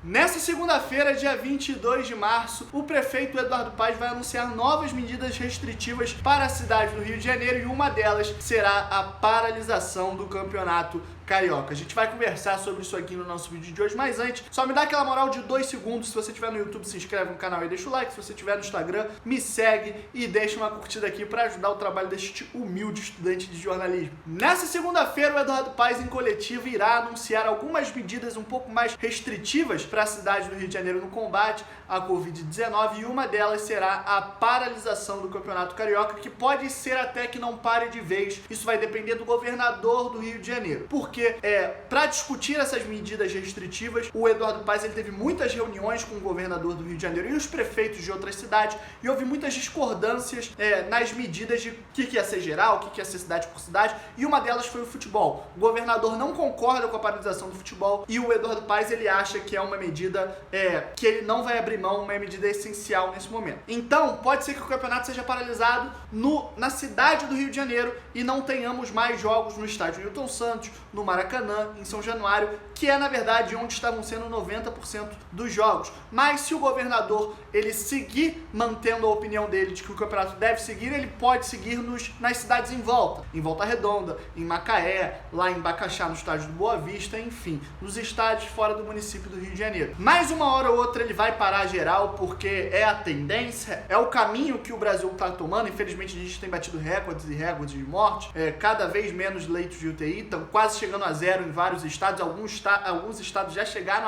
Nessa segunda-feira, dia 22 de março, o prefeito Eduardo Paes vai anunciar novas medidas restritivas para a cidade do Rio de Janeiro e uma delas será a paralisação do Campeonato Carioca. A gente vai conversar sobre isso aqui no nosso vídeo de hoje, mas antes, só me dá aquela moral de 2 segundos. Se você estiver no YouTube, se inscreve no canal e deixa o like. Se você estiver no Instagram, me segue e deixa uma curtida aqui para ajudar o trabalho deste humilde estudante de jornalismo. Nessa segunda-feira, o Eduardo Paes, em coletiva, irá anunciar algumas medidas um pouco mais restritivas para a cidade do Rio de Janeiro no combate à Covid-19 e uma delas será a paralisação do Campeonato Carioca, que pode ser até que não pare de vez. Isso vai depender do governador do Rio de Janeiro. Porque para discutir essas medidas restritivas, o Eduardo Paes ele teve muitas reuniões com o governador do Rio de Janeiro e os prefeitos de outras cidades e houve muitas discordâncias nas medidas de o que ia ser geral, o que ia ser cidade por cidade, e uma delas foi o futebol. O governador não concorda com a paralisação do futebol e o Eduardo Paes ele acha que é uma medida que ele não vai abrir mão, uma medida essencial nesse momento. Então, pode ser que o campeonato seja paralisado na cidade do Rio de Janeiro e não tenhamos mais jogos no estádio Newton Santos, no Maracanã, em São Januário, que é na verdade onde estavam sendo 90% dos jogos. Mas se o governador ele seguir mantendo a opinião dele de que o campeonato deve seguir, ele pode seguir nas cidades em Volta Redonda, em Macaé, lá em Bacaxá, no estádio do Boa Vista, enfim, nos estádios fora do município do Rio de Janeiro. Mais uma hora ou outra ele vai parar geral, porque é a tendência, é o caminho que o Brasil está tomando. Infelizmente a gente tem batido recordes e recordes de morte, cada vez menos leitos de UTI, estão quase chegando a zero em vários estados, alguns estados já chegaram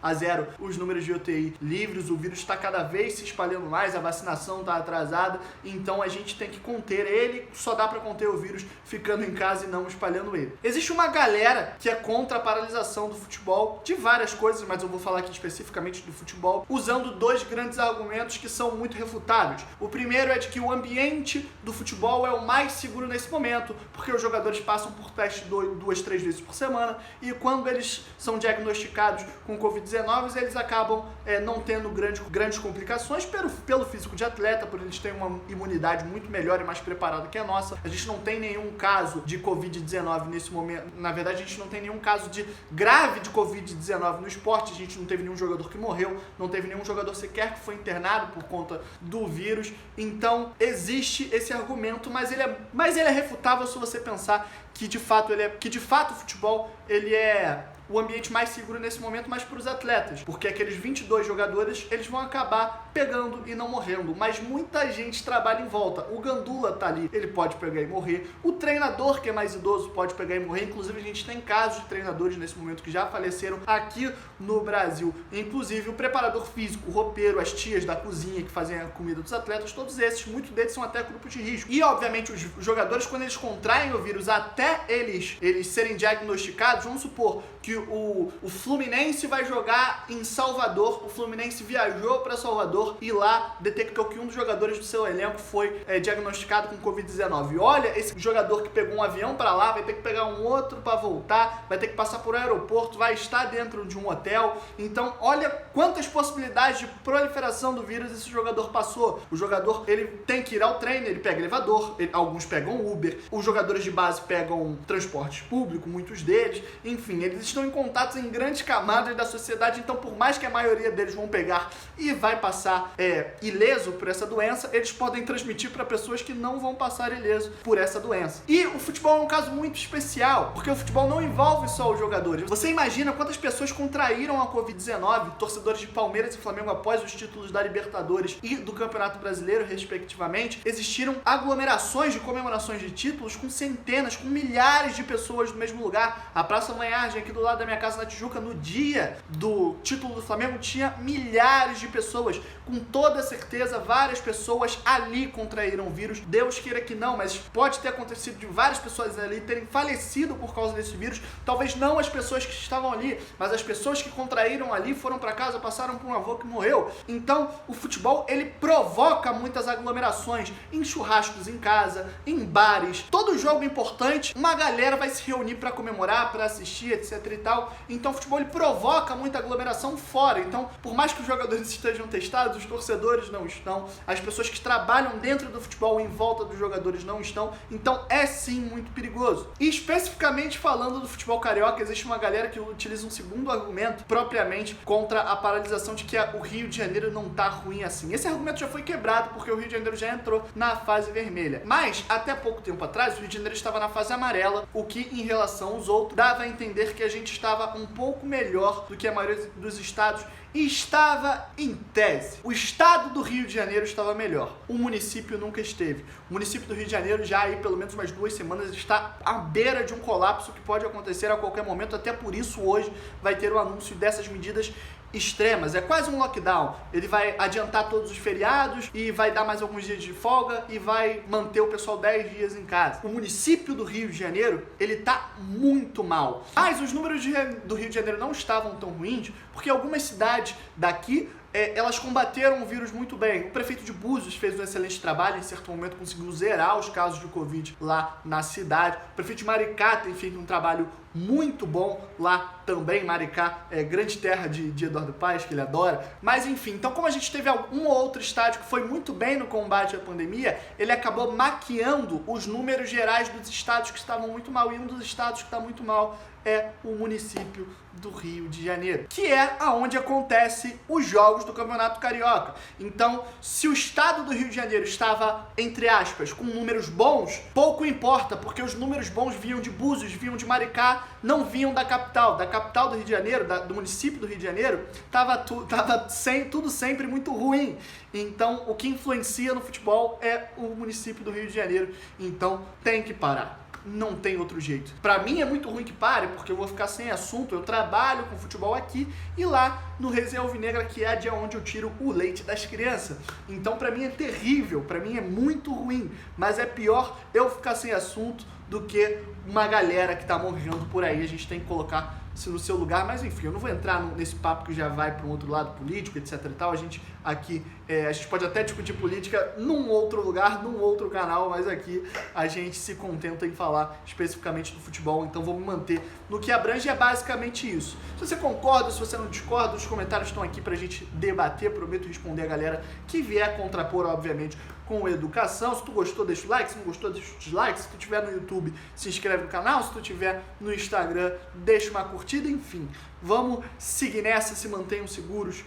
a zero os números de UTI livres, o vírus está cada vez se espalhando mais, a vacinação está atrasada, então a gente tem que conter ele, só dá para conter o vírus ficando em casa e não espalhando ele. Existe uma galera que é contra a paralisação do futebol, de várias coisas, mas eu vou falar aqui especificamente do futebol, usando 2 grandes argumentos que são muito refutáveis. O primeiro é de que o ambiente do futebol é o mais seguro nesse momento, porque os jogadores passam por teste 2, 3 vezes por semana e quando eles são diagnosticados com Covid-19, eles acabam não tendo grandes complicações pelo físico de atleta, por eles terem uma imunidade muito melhor e mais preparada que a nossa. A gente não tem nenhum caso de Covid-19 nesse momento. Na verdade, a gente não tem nenhum caso grave de Covid-19 no esporte. A gente não teve nenhum jogador que morreu, não teve nenhum jogador sequer que foi internado por conta do vírus. Então, existe esse argumento, mas ele é refutável se você pensar que de fato o futebol ele é o ambiente mais seguro nesse momento, mas para os atletas, porque aqueles 22 jogadores, eles vão acabar pegando e não morrendo, mas muita gente trabalha em volta. O Gandula tá ali, ele pode pegar e morrer, o treinador que é mais idoso pode pegar e morrer, inclusive a gente tem casos de treinadores nesse momento que já faleceram aqui no Brasil, inclusive o preparador físico, o roupeiro, as tias da cozinha que fazem a comida dos atletas, todos esses, muitos deles são até grupos de risco. E obviamente os jogadores, quando eles contraem o vírus, até eles serem diagnosticados, vamos supor que o Fluminense vai jogar em Salvador, o Fluminense viajou para Salvador e lá detectou que um dos jogadores do seu elenco foi diagnosticado com Covid-19. Olha, esse jogador que pegou um avião para lá vai ter que pegar um outro para voltar, vai ter que passar por um aeroporto, vai estar dentro de um hotel. Então, olha quantas possibilidades de proliferação do vírus esse jogador passou. O jogador, ele tem que ir ao treino, ele pega elevador, alguns pegam Uber, os jogadores de base pegam transporte público, muitos deles, enfim, eles estão em contatos em grandes camadas da sociedade, então por mais que a maioria deles vão pegar e vai passar ileso por essa doença, eles podem transmitir para pessoas que não vão passar ileso por essa doença. E o futebol é um caso muito especial, porque o futebol não envolve só os jogadores. Você imagina quantas pessoas contraíram a Covid-19, torcedores de Palmeiras e Flamengo após os títulos da Libertadores e do Campeonato Brasileiro, respectivamente. Existiram aglomerações de comemorações de títulos com centenas, com milhares de pessoas no mesmo lugar. A Praça Vanhagem, aqui do lado da minha casa na Tijuca, no dia do título do Flamengo, tinha milhares de pessoas. Com toda certeza, várias pessoas ali contraíram o vírus. Deus queira que não, mas pode ter acontecido de várias pessoas ali terem falecido por causa desse vírus. Talvez não as pessoas que estavam ali, mas as pessoas que contraíram ali, foram para casa, passaram por um avô que morreu. Então, o futebol, ele provoca muitas aglomerações em churrascos em casa, em bares. Todo jogo importante, uma galera vai se reunir para comemorar, para assistir, etc. e tal. Então o futebol ele provoca muita aglomeração fora. Então, por mais que os jogadores estejam testados, os torcedores não estão, as pessoas que trabalham dentro do futebol em volta dos jogadores não estão. Então é sim muito perigoso. E especificamente falando do futebol carioca, existe uma galera que utiliza um segundo argumento propriamente contra a paralisação de que o Rio de Janeiro não tá ruim assim. Esse argumento já foi quebrado porque o Rio de Janeiro já entrou na fase vermelha. Mas, até pouco tempo atrás, o Rio de Janeiro estava na fase amarela, o que, em relação aos outros, dava a entender que a gente estava um pouco melhor do que a maioria dos estados. E estava em tese. O estado do Rio de Janeiro estava melhor. O município nunca esteve. O município do Rio de Janeiro já aí pelo menos umas 2 semanas está à beira de um colapso que pode acontecer a qualquer momento. Até por isso hoje vai ter o anúncio dessas medidas extremas. É quase um lockdown. Ele vai adiantar todos os feriados e vai dar mais alguns dias de folga e vai manter o pessoal 10 dias em casa. O município do Rio de Janeiro, ele tá muito mal. Mas os números do Rio de Janeiro não estavam tão ruins porque algumas cidades daqui elas combateram o vírus muito bem. O prefeito de Búzios fez um excelente trabalho, em certo momento conseguiu zerar os casos de Covid lá na cidade. O prefeito de Maricá tem feito um trabalho muito bom lá também. Maricá é grande terra de Eduardo Paes, que ele adora. Mas enfim, então como a gente teve um ou outro estádio que foi muito bem no combate à pandemia, ele acabou maquiando os números gerais dos estados que estavam muito mal. E um dos estados que está muito mal é o município do Rio de Janeiro, que é aonde acontece os jogos do Campeonato Carioca. Então, se o estado do Rio de Janeiro estava, entre aspas, com números bons, pouco importa, porque os números bons vinham de Búzios, vinham de Maricá, não vinham da capital. Da capital do Rio de Janeiro, do município do Rio de Janeiro, tava tudo sempre muito ruim. Então, o que influencia no futebol é o município do Rio de Janeiro. Então, tem que parar. Não tem outro jeito. Pra mim é muito ruim que pare, porque eu vou ficar sem assunto. Eu trabalho com futebol aqui e lá no Resenha Alvinegra, que é de onde eu tiro o leite das crianças. Então pra mim é terrível, pra mim é muito ruim. Mas é pior eu ficar sem assunto do que uma galera que tá morrendo por aí. A gente tem que colocar isso no seu lugar, mas enfim, eu não vou entrar nesse papo que já vai para um outro lado político, etc e tal. A gente aqui, a gente pode até discutir política num outro lugar, num outro canal, mas aqui a gente se contenta em falar especificamente do futebol, então vou me manter no que abrange, é basicamente isso. Se você concorda, se você não discorda, os comentários estão aqui pra gente debater, prometo responder a galera que vier contrapor, obviamente, com educação. Se tu gostou, deixa o like, se não gostou, deixa o dislike. Se tu estiver no YouTube, se inscreve no canal. Se tu estiver no Instagram, deixa uma curtida. Enfim, vamos seguir nessa, se mantenham seguros,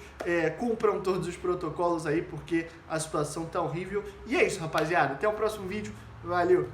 cumpram todos os protocolos aí, porque a situação tá horrível. E é isso, rapaziada. Até o próximo vídeo. Valeu!